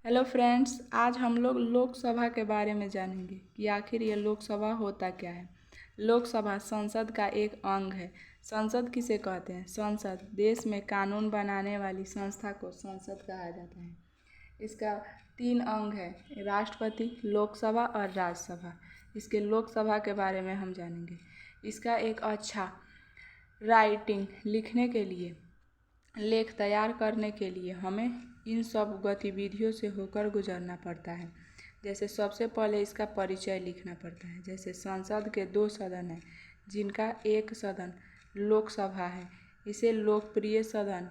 Hello friends, आज हम लोग लोकसभा के बारे में जानेंगे कि आखिर ये लोकसभा होता क्या है। लोकसभा संसद का एक अंग है। संसद किसे कहते हैं? संसद देश में कानून बनाने वाली संस्था को संसद कहा जाता है। इसका 3 अंग है, राष्ट्रपति, लोकसभा और राज्यसभा। इसके लोकसभा के बारे में हम जानेंगे। इसका एक अच्छा राइटिंग लिखने के लिए, लेख तैयार करने के लिए हमें इन सब गतिविधियों से होकर गुजरना पड़ता है। जैसे सबसे पहले इसका परिचय लिखना पड़ता है। जैसे संसद के 2 सदन हैं, जिनका एक सदन लोकसभा है। इसे लोकप्रिय सदन,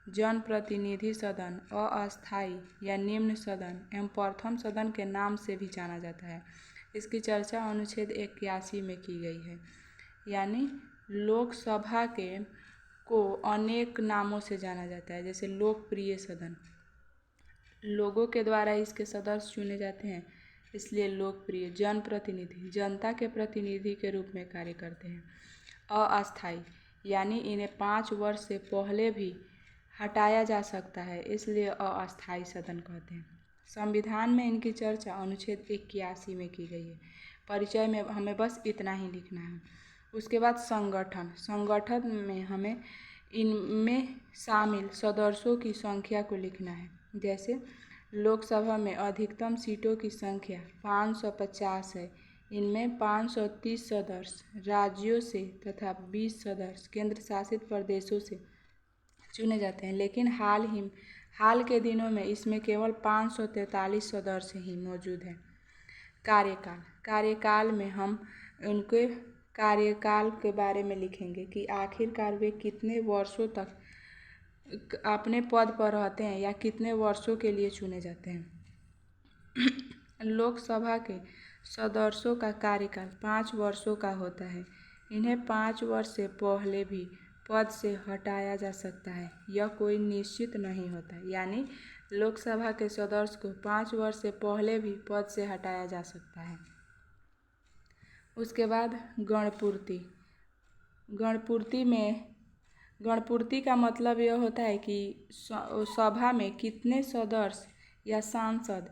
जन प्रतिनिधि सदन, अस्थायी या निम्न सदन एवं प्रथम सदन के नाम से भी जाना जाता है। इसकी चर्चा अनुच्छेद 81 में की गई है। यानी लोकसभा को अनेक नामों से जाना जाता है। जैसे लोकप्रिय सदन, लोगों के द्वारा इसके सदस्य चुने जाते हैं, इसलिए लोकप्रिय। जनप्रतिनिधि, जनता के प्रतिनिधि के रूप में कार्य करते हैं। अस्थायी, यानी इन्हें 5 वर्ष से पहले भी हटाया जा सकता है, इसलिए अस्थायी सदन कहते हैं। संविधान में इनकी चर्चा अनुच्छेद 81 में की गई है। परिचय में हमें बस इतना ही लिखना है। उसके बाद संगठन। संगठन में हमें इनमें शामिल सदस्यों की संख्या को लिखना है। जैसे लोकसभा में अधिकतम सीटों की संख्या 550 है। इनमें 530 सदस्य राज्यों से तथा 20 सदस्य केंद्र शासित प्रदेशों से चुने जाते हैं। लेकिन हाल के दिनों में इसमें केवल 543 सदस्य ही मौजूद हैं। कार्यकाल में हम उनके कार्यकाल के बारे में लिखेंगे कि आखिरकार वे कितने वर्षों तक अपने पद पर रहते हैं या कितने वर्षों के लिए चुने जाते हैं। लोकसभा के सदस्यों का कार्यकाल 5 वर्षों का होता है। इन्हें 5 वर्ष से पहले भी पद से हटाया जा सकता है, यह कोई निश्चित नहीं होता। यानी लोकसभा के सदस्य को 5 वर्ष से पहले भी पद से हटाया जा सकता है। उसके बाद गणपूर्ति। गणपूर्ति का मतलब यह होता है कि सभा में कितने सदस्य या सांसद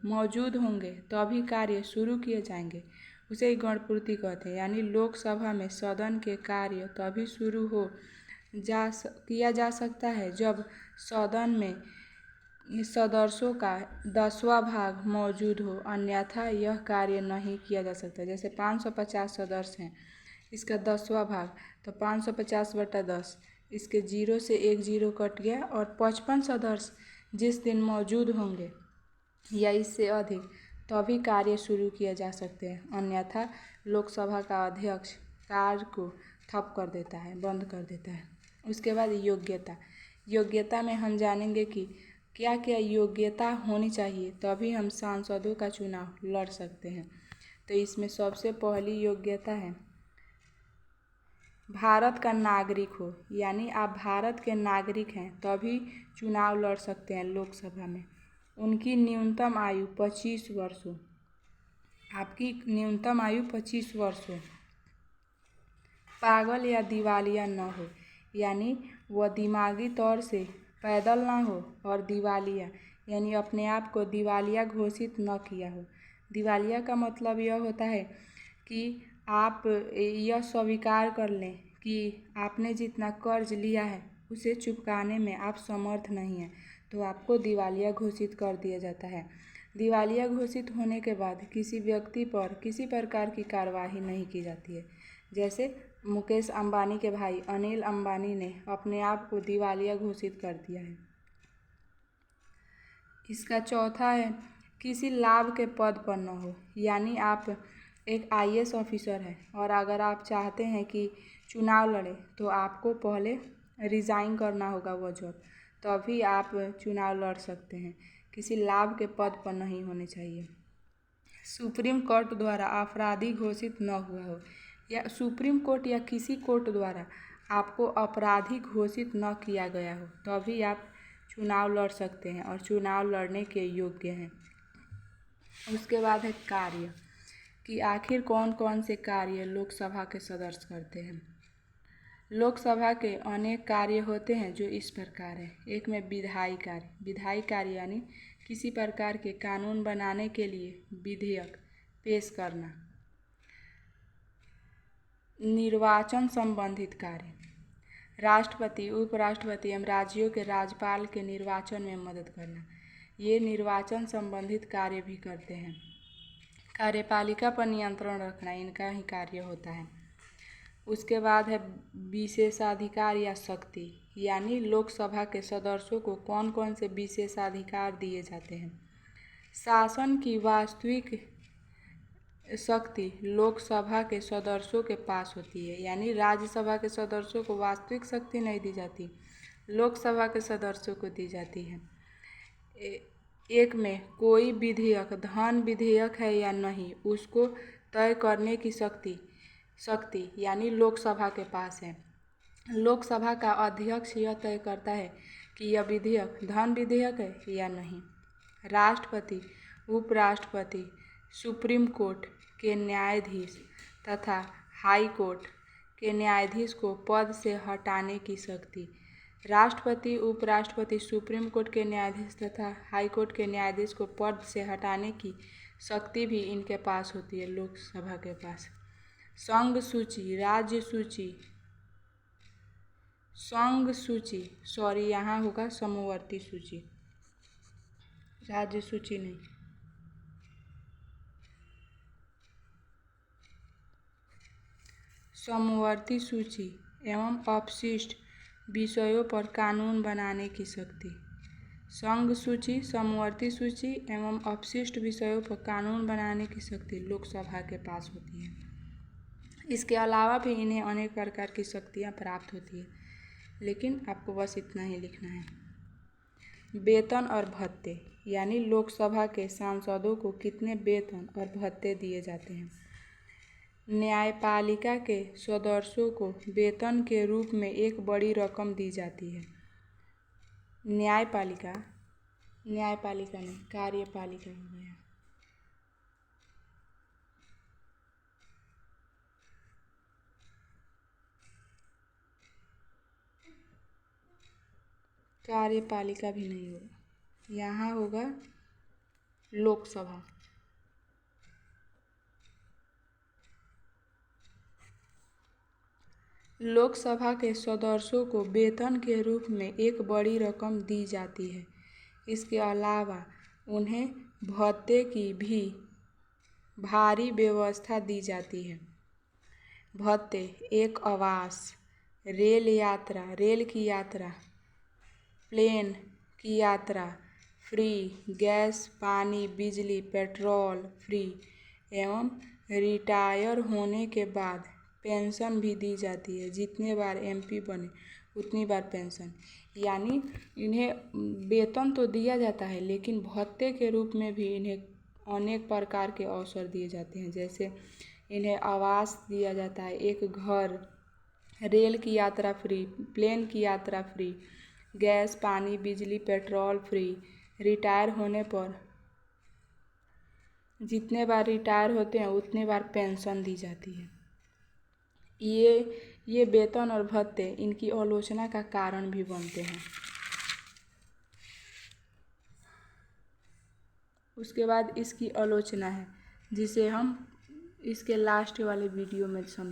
मौजूद होंगे तभी कार्य शुरू किए जाएंगे, उसे गणपूर्ति कहते हैं। यानी लोकसभा में सदन के कार्य तभी शुरू किया जा सकता है जब सदन में सदस्यों का 10वां भाग मौजूद हो, अन्यथा यह कार्य नहीं किया जा सकता। जैसे 550 सदस्य हैं, इसका 10वां भाग, तो 550/10, इसके 0 से 1 0 कट गया, और 55 सदस्य जिस दिन मौजूद होंगे या इससे अधिक तभी कार्य शुरू किए जा सकते हैं, अन्यथा लोकसभा का अध्यक्ष कार्य को ठप कर देता है, बंद कर देता है। उसके बाद योग्यता में हम जानेंगे कि क्या क्या योग्यता होनी चाहिए तभी हम सांसदों का चुनाव लड़ सकते हैं। तो इसमें सबसे पहली योग्यता है भारत का नागरिक हो, यानी आप भारत के नागरिक हैं तभी चुनाव लड़ सकते हैं लोकसभा में। उनकी न्यूनतम आयु 25 वर्ष हो, आपकी न्यूनतम आयु 25 वर्ष हो। पागल या दिवालिया न हो, यानी वह दिमागी तौर से पैदल ना हो, और दिवालिया यानी अपने आप को दिवालिया घोषित न किया हो। दिवालिया का मतलब यह होता है कि आप यह स्वीकार कर लें कि आपने जितना कर्ज लिया है उसे चुकाने में आप समर्थ नहीं हैं, तो आपको दिवालिया घोषित कर दिया जाता है। दिवालिया घोषित होने के बाद किसी व्यक्ति पर किसी प्रकार की कार्रवाई नहीं की जाती है। जैसे मुकेश अंबानी के भाई अनिल अंबानी ने अपने आप को दिवालिया घोषित कर दिया है। इसका चौथा है किसी लाभ के पद पर न हो, यानी आप एक IAS ऑफिसर हैं और अगर आप चाहते हैं कि चुनाव लड़े तो आपको पहले रिज़ाइन करना होगा वो जॉब, तभी आप चुनाव लड़ सकते हैं। किसी लाभ के पद पर नहीं होने चाहिए। सुप्रीम कोर्ट द्वारा आपराधिक घोषित न हुआ हो, या सुप्रीम कोर्ट या किसी कोर्ट द्वारा आपको आपराधिक घोषित न किया गया हो, तभी आप चुनाव लड़ सकते हैं और चुनाव लड़ने के योग्य हैं। उसके बाद है कार्य, कि आखिर कौन कौन से कार्य लोकसभा के सदस्य करते हैं। लोकसभा के अनेक कार्य होते हैं जो इस प्रकार है। एक में विधायी कार्य। विधायी कार्य यानी किसी प्रकार के कानून बनाने के लिए विधेयक पेश करना। निर्वाचन संबंधित कार्य। राष्ट्रपति, उपराष्ट्रपति एवं राज्यों के राज्यपाल के निर्वाचन में मदद करना। ये निर्वाचन संबंधित कार्य भी करते हैं। कार्यपालिका पर नियंत्रण रखना इनका ही कार्य होता है। उसके बाद है विशेषाधिकार या शक्ति, यानी लोकसभा के सदस्यों को कौन कौन से विशेषाधिकार दिए जाते हैं। शासन की वास्तविक शक्ति लोकसभा के सदस्यों के पास होती है, यानी राज्यसभा के सदस्यों को वास्तविक शक्ति नहीं दी जाती, लोकसभा के सदस्यों को दी जाती है। एक में कोई विधेयक धन विधेयक है या नहीं उसको तय करने की शक्ति यानी लोकसभा के पास है। लोकसभा का अध्यक्ष यह तय करता है कि यह विधेयक धन विधेयक है या नहीं। राष्ट्रपति, उपराष्ट्रपति, सुप्रीम कोर्ट के न्यायाधीश तथा हाई कोर्ट के न्यायाधीश को पद से हटाने की शक्ति। राष्ट्रपति, उपराष्ट्रपति, सुप्रीम कोर्ट के न्यायाधीश तथा हाई कोर्ट के न्यायाधीश को पद से हटाने की शक्ति भी इनके पास होती है, लोकसभा के पास। संघ सूची, राज्य सूची, यहाँ होगा समवर्ती सूची, राज्य सूची नहीं। समवर्ती सूची एवं अपशिष्ट विषयों पर कानून बनाने की शक्ति। संघ सूची, समवर्ती सूची एवं अपशिष्ट विषयों पर कानून बनाने की शक्ति लोकसभा के पास होती है। इसके अलावा भी इन्हें अनेक प्रकार की शक्तियाँ प्राप्त होती है, लेकिन आपको बस इतना ही लिखना है। वेतन और भत्ते, यानी लोकसभा के सांसदों को कितने वेतन और भत्ते दिए जाते हैं। न्यायपालिका के सदस्यों को वेतन के रूप में एक बड़ी रकम दी जाती है। न्यायपालिका नहीं, कार्यपालिका हो गया। कार्यपालिका भी नहीं होगा, यहाँ होगा लोकसभा। लोकसभा के सदस्यों को वेतन के रूप में एक बड़ी रकम दी जाती है। इसके अलावा उन्हें भत्ते की भी भारी व्यवस्था दी जाती है। भत्ते एक आवास, रेल की यात्रा, प्लेन की यात्रा फ्री, गैस, पानी, बिजली, पेट्रोल फ्री एवं रिटायर होने के बाद पेंशन भी दी जाती है। जितने बार MP बने उतनी बार पेंशन, यानी इन्हें वेतन तो दिया जाता है लेकिन भत्ते के रूप में भी इन्हें अनेक प्रकार के अवसर दिए जाते हैं। जैसे इन्हें आवास दिया जाता है, एक घर, रेल की यात्रा फ्री, प्लेन की यात्रा फ्री, गैस, पानी, बिजली, पेट्रोल फ्री, रिटायर होने पर जितने बार रिटायर होते हैं उतने बार पेंशन दी जाती है। ये वेतन और भत्ते इनकी आलोचना का कारण भी बनते हैं। उसके बाद इसकी आलोचना है जिसे हम इसके लास्ट वाले वीडियो में समझ